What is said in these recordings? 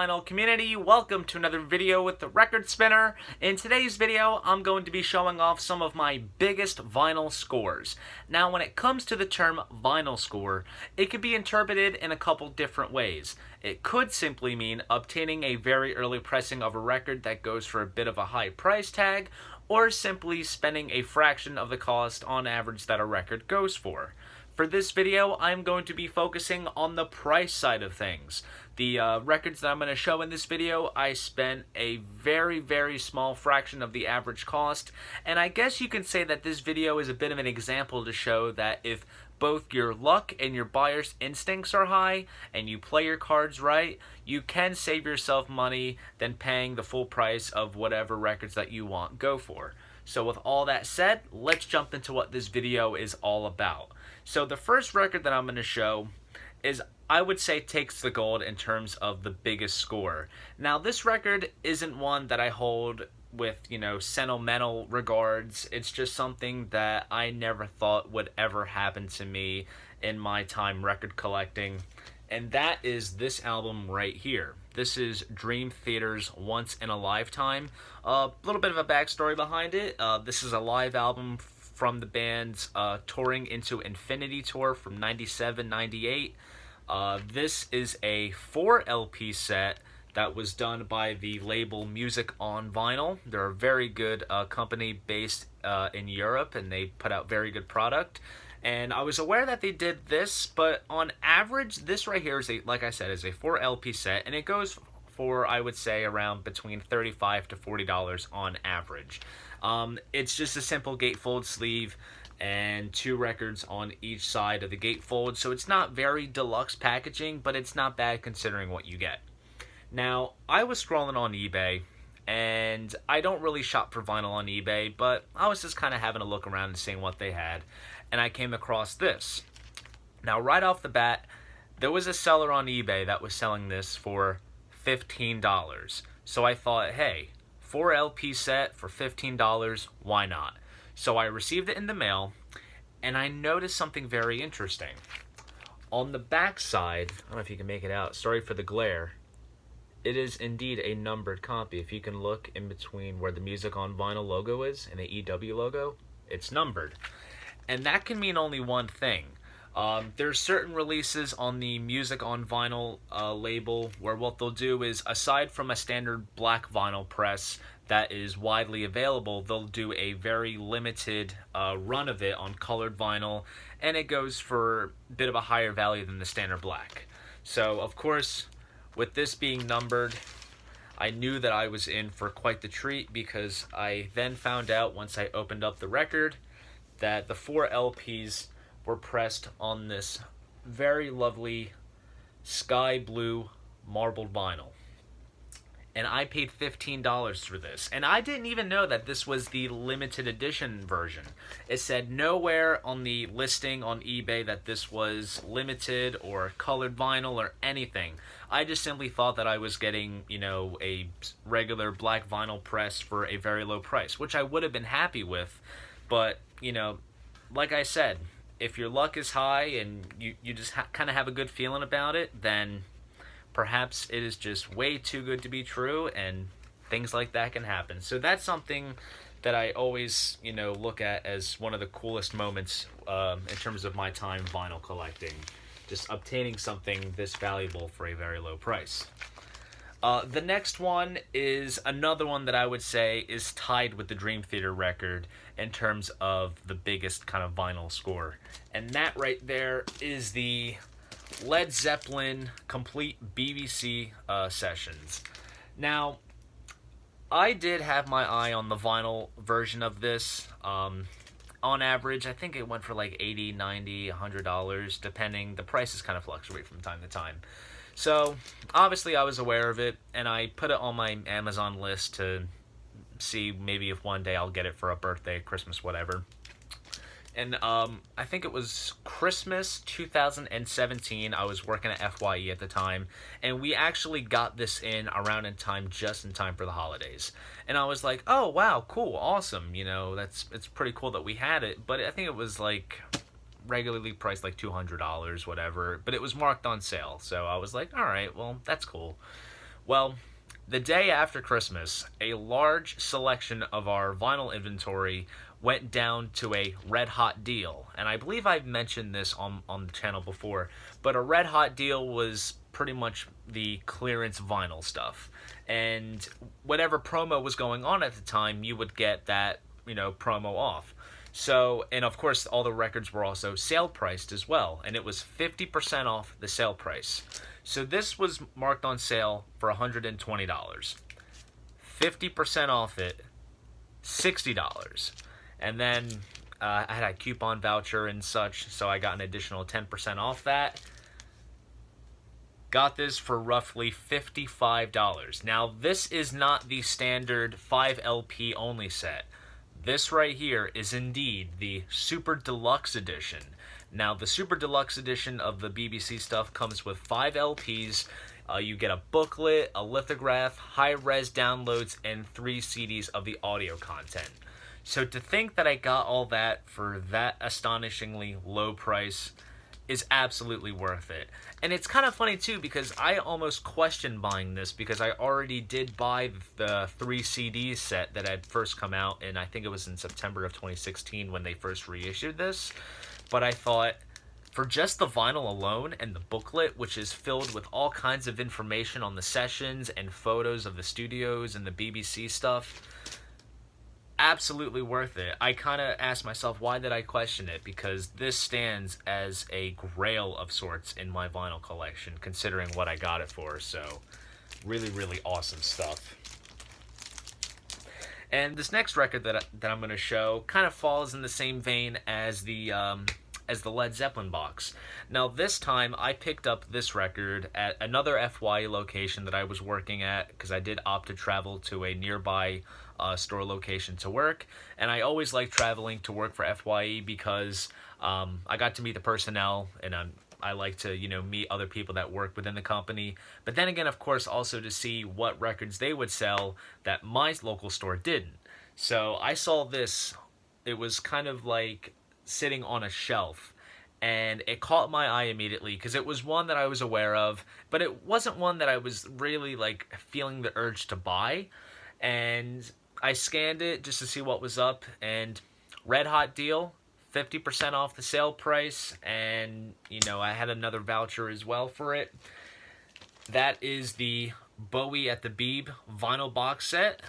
vinyl community? Welcome to another video with the Record Spinner. In today's video, I'm going to be showing off some of my biggest vinyl scores. Now, when it comes to the term vinyl score, it could be interpreted in a couple different ways. It could simply mean obtaining a very early pressing of a record that goes for a bit of a high price tag, or simply spending a fraction of the cost on average that a record goes for. For this video, I'm going to be focusing on the price side of things. The records that I'm going to show in this video, I spent a very small fraction of the average cost, and I guess you can say that this video is a bit of an example to show that if both your luck and your buyer's instincts are high, and you play your cards right, you can save yourself money than paying the full price of whatever records that you want go for. So with all that said, let's jump into what this video is all about. So the first record that I'm going to show is, I would say, takes the gold in terms of the biggest score. Now, this record isn't one that I hold with, sentimental regards. It's just something that I never thought would ever happen to me in my time record collecting. And that is this album right here. This is Dream Theater's Once in a Lifetime. A little bit of a backstory behind it. This is a live album from the band's Touring into Infinity tour from 97-98. This is a 4 LP set that was done by the label Music on Vinyl. They're a very good company based in Europe, and they put out very good product. And I was aware that they did this, but on average, this right here is like I said, is a 4 LP set, and it goes for, I would say, around between $35 to $40 on average. It's just a simple gatefold sleeve and 2 records on each side of the gatefold, so it's not very deluxe packaging, but it's not bad considering what you get. Now, I was scrolling on eBay, and I don't really shop for vinyl on eBay, but I was just kind of having a look around and seeing what they had, and I came across this. Now, right off the bat, there was a seller on eBay that was selling this for $15. So I thought, hey, 4 LP set for $15, why not? So I received it in the mail, and I noticed something very interesting. On the back side, I don't know if you can make it out, sorry for the glare, it is indeed a numbered copy. If you can look in between where the Music on Vinyl logo is and the EW logo, it's numbered. And that can mean only one thing. There's certain releases on the Music on Vinyl label where what they'll do is, aside from a standard black vinyl press that is widely available, they'll do a very limited run of it on colored vinyl, and it goes for a bit of a higher value than the standard black. So, of course, with this being numbered, I knew that I was in for quite the treat, because I then found out, once I opened up the record, that the 4 LPs were pressed on this very lovely sky blue marbled vinyl. And I paid $15 for this. And I didn't even know that this was the limited edition version. It said nowhere on the listing on eBay that this was limited or colored vinyl or anything. I just simply thought that I was getting, a regular black vinyl press for a very low price, which I would have been happy with. But, like I said, if your luck is high and you just kind of have a good feeling about it, then perhaps it is just way too good to be true, and things like that can happen. So that's something that I always, look at as one of the coolest moments in terms of my time vinyl collecting. Just obtaining something this valuable for a very low price. The next one is another one that I would say is tied with the Dream Theater record in terms of the biggest kind of vinyl score. And that right there is the Led Zeppelin complete BBC sessions. Now, I did have my eye on the vinyl version of this. On average, I think it went for like $80, $90, $100, depending. The prices kind of fluctuate from time to time. So, obviously I was aware of it, and I put it on my Amazon list to see maybe if one day I'll get it for a birthday, Christmas, whatever. And I think it was Christmas 2017. I was working at FYE at the time, and we actually got this around in time, just in time for the holidays. And I was like, oh wow, cool, awesome, it's pretty cool that we had it. But I think it was like regularly priced like $200, whatever, but it was marked on sale. So I was like, all right, well, that's cool. Well, the day after Christmas, a large selection of our vinyl inventory went down to a red hot deal. And I believe I've mentioned this on the channel before, but a red hot deal was pretty much the clearance vinyl stuff. And whatever promo was going on at the time, you would get that, promo off. So, and of course, all the records were also sale priced as well, and it was 50% off the sale price. So this was marked on sale for $120. 50% off it, $60. And then I had a coupon voucher and such, so I got an additional 10% off that. Got this for roughly $55. Now, this is not the standard 5 LP only set. This right here is indeed the Super Deluxe Edition. Now, the Super Deluxe Edition of the BBC stuff comes with 5 LPs. You get a booklet, a lithograph, high-res downloads, and 3 CDs of the audio content. So to think that I got all that for that astonishingly low price is absolutely worth it. And it's kind of funny too, because I almost questioned buying this because I already did buy the 3 CDs set that had first come out, and I think it was in September of 2016 when they first reissued this. But I thought, for just the vinyl alone and the booklet, which is filled with all kinds of information on the sessions and photos of the studios and the BBC stuff, absolutely worth it. I kind of asked myself, why did I question it? Because this stands as a grail of sorts in my vinyl collection, considering what I got it for. So, really, really awesome stuff. And this next record that I'm going to show kind of falls in the same vein as the Led Zeppelin box. Now, this time I picked up this record at another FYE location that I was working at, because I did opt to travel to a nearby store location to work, and I always like traveling to work for FYE because I got to meet the personnel, and I like to, meet other people that work within the company. But then again, of course, also to see what records they would sell that my local store didn't. So I saw this. It was kind of like sitting on a shelf, and it caught my eye immediately because it was one that I was aware of, but it wasn't one that I was really like feeling the urge to buy. And I scanned it just to see what was up, and red hot deal, 50% off the sale price, and I had another voucher as well for it. That is the Bowie at the Beeb vinyl box set.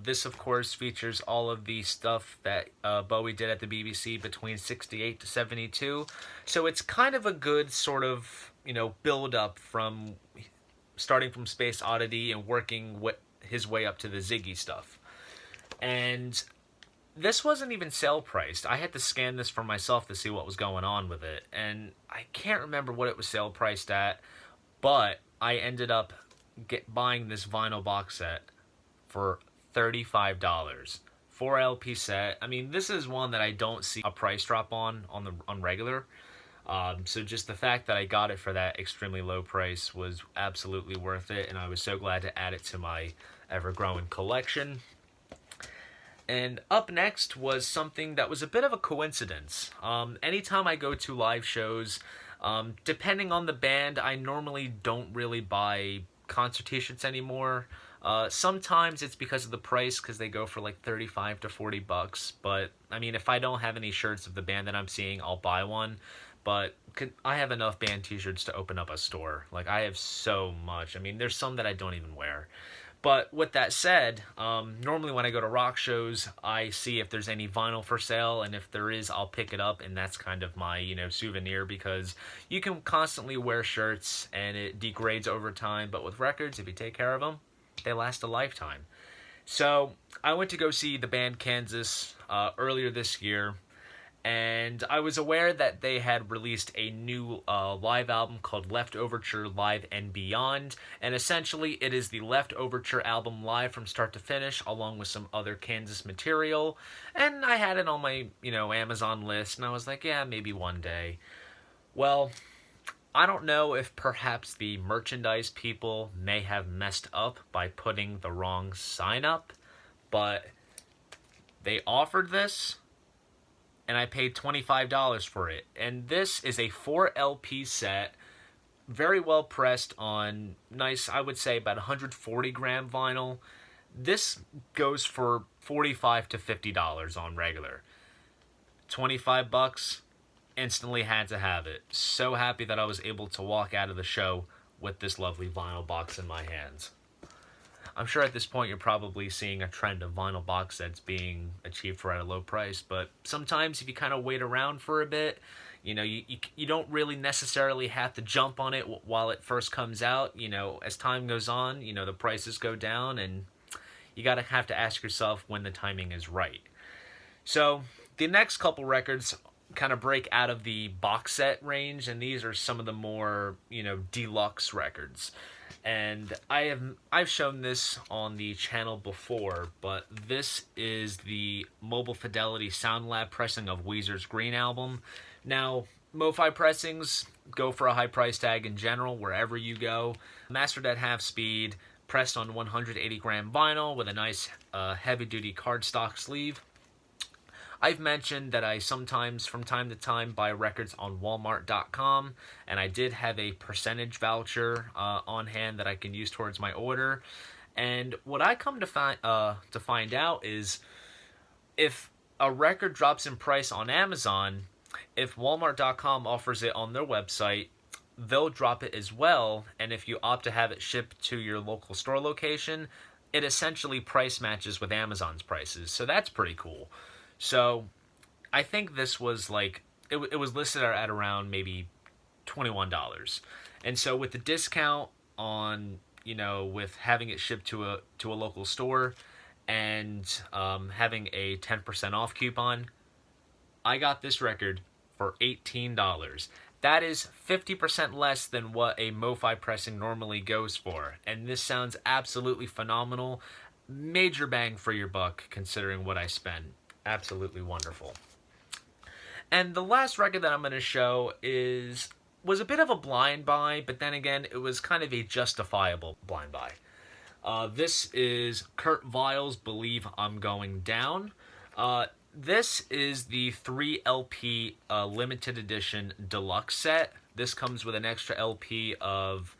This, of course, features all of the stuff that Bowie did at the BBC between 68 to 72. So it's kind of a good sort of, build up from starting from Space Oddity and working his way up to the Ziggy stuff. And this wasn't even sale priced. I had to scan this for myself to see what was going on with it. And I can't remember what it was sale priced at, but I ended up buying this vinyl box set for $35. 4 LP set. I mean, this is one that I don't see a price drop on regular. So just the fact that I got it for that extremely low price was absolutely worth it, and I was so glad to add it to my ever-growing collection. And up next was something that was a bit of a coincidence. Anytime I go to live shows, depending on the band, I normally don't really buy concert t-shirts anymore. Sometimes it's because of the price, because they go for like 35 to 40 bucks. But I mean, if I don't have any shirts of the band that I'm seeing, I'll buy one. But I have enough band t-shirts to open up a store. Like, I have so much. I mean, there's some that I don't even wear. But with that said, normally when I go to rock shows, I see if there's any vinyl for sale, and if there is, I'll pick it up, and that's kind of my, souvenir, because you can constantly wear shirts, and it degrades over time, but with records, if you take care of them, they last a lifetime. So, I went to go see the band Kansas earlier this year, and I was aware that they had released a new live album called Left Overture Live and Beyond, and essentially it is the Left Overture album live from start to finish, along with some other Kansas material, and I had it on my, Amazon list, and I was like, yeah, maybe one day. Well, I don't know if perhaps the merchandise people may have messed up by putting the wrong sign up, but they offered this, and I paid $25 for it. And this is a 4 LP set, very well pressed on nice, I would say about 140 gram vinyl. This goes for $45 to $50 on regular. 25 bucks, instantly had to have it. So happy that I was able to walk out of the show with this lovely vinyl box in my hands. I'm sure at this point you're probably seeing a trend of vinyl box sets being achieved for at a low price, but sometimes if you kind of wait around for a bit, you know, you don't really necessarily have to jump on it while it first comes out. You know, as time goes on, you know, the prices go down, and you have to ask yourself when the timing is right. So the next couple records kind of break out of the box set range, and these are some of the more, you know, deluxe records. And I've shown this on the channel before, but this is the Mobile Fidelity Sound Lab pressing of Weezer's Green album. Now, MoFi pressings go for a high price tag in general wherever you go. Mastered at half speed, pressed on 180 gram vinyl with a nice heavy duty cardstock sleeve. I've mentioned that I sometimes, from time to time, buy records on Walmart.com, and I did have a percentage voucher on hand that I can use towards my order. And what I come to find out is, if a record drops in price on Amazon, if Walmart.com offers it on their website, they'll drop it as well. And if you opt to have it shipped to your local store location, it essentially price matches with Amazon's prices. So that's pretty cool. So I think this was like, it was listed at around maybe $21. And so with the discount on, you know, with having it shipped to a local store and having a 10% off coupon, I got this record for $18. That is 50% less than what a MoFi pressing normally goes for. And this sounds absolutely phenomenal. Major bang for your buck considering what I spent. Absolutely wonderful. And the last record that I'm going to show was a bit of a blind buy, but then again, it was kind of a justifiable blind buy. This is Kurt Weill's Believe I'm Going Down. This is the 3 LP limited edition deluxe set. This comes with an extra LP of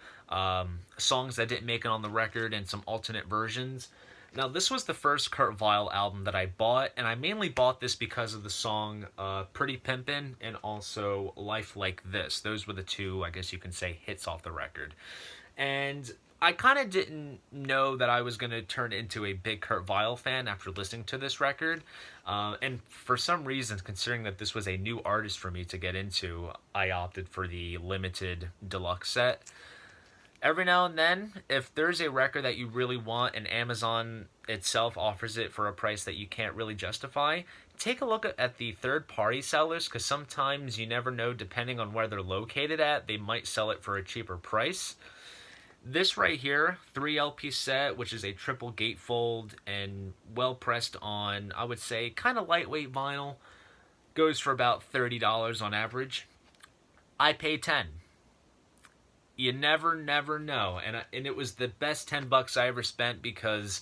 songs that didn't make it on the record and some alternate versions. Now, this was the first Kurt Weill album that I bought, and I mainly bought this because of the song Pretty Pimpin' and also Life Like This. Those were the two, I guess you can say, hits off the record. And I kind of didn't know that I was going to turn into a big Kurt Weill fan after listening to this record. And for some reason, considering that this was a new artist for me to get into, I opted for the limited deluxe set. Every now and then, if there's a record that you really want and Amazon itself offers it for a price that you can't really justify, take a look at the third-party sellers, because sometimes you never know, depending on where they're located at, they might sell it for a cheaper price. This right here, 3 LP set, which is a triple gatefold and well pressed on, I would say, kind of lightweight vinyl, goes for about $30 on average. I pay $10. You never know, and it was the best $10 I ever spent, because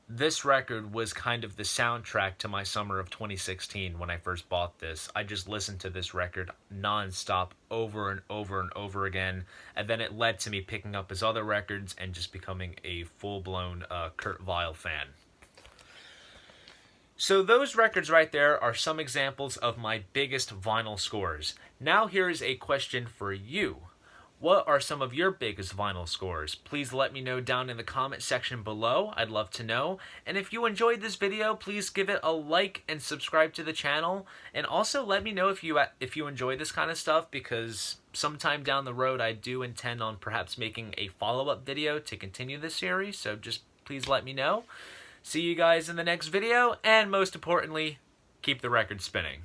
this record was kind of the soundtrack to my summer of 2016 when I first bought this. I just listened to this record non-stop over and over and over again, and then it led to me picking up his other records and just becoming a full-blown Kurt Weill fan. So those records right there are some examples of my biggest vinyl scores. Now here is a question for you. What are some of your biggest vinyl scores? Please let me know down in the comment section below. I'd love to know. And if you enjoyed this video, please give it a like and subscribe to the channel. And also let me know if you enjoy this kind of stuff, because sometime down the road I do intend on perhaps making a follow-up video to continue this series. So just please let me know. See you guys in the next video, and most importantly, keep the record spinning.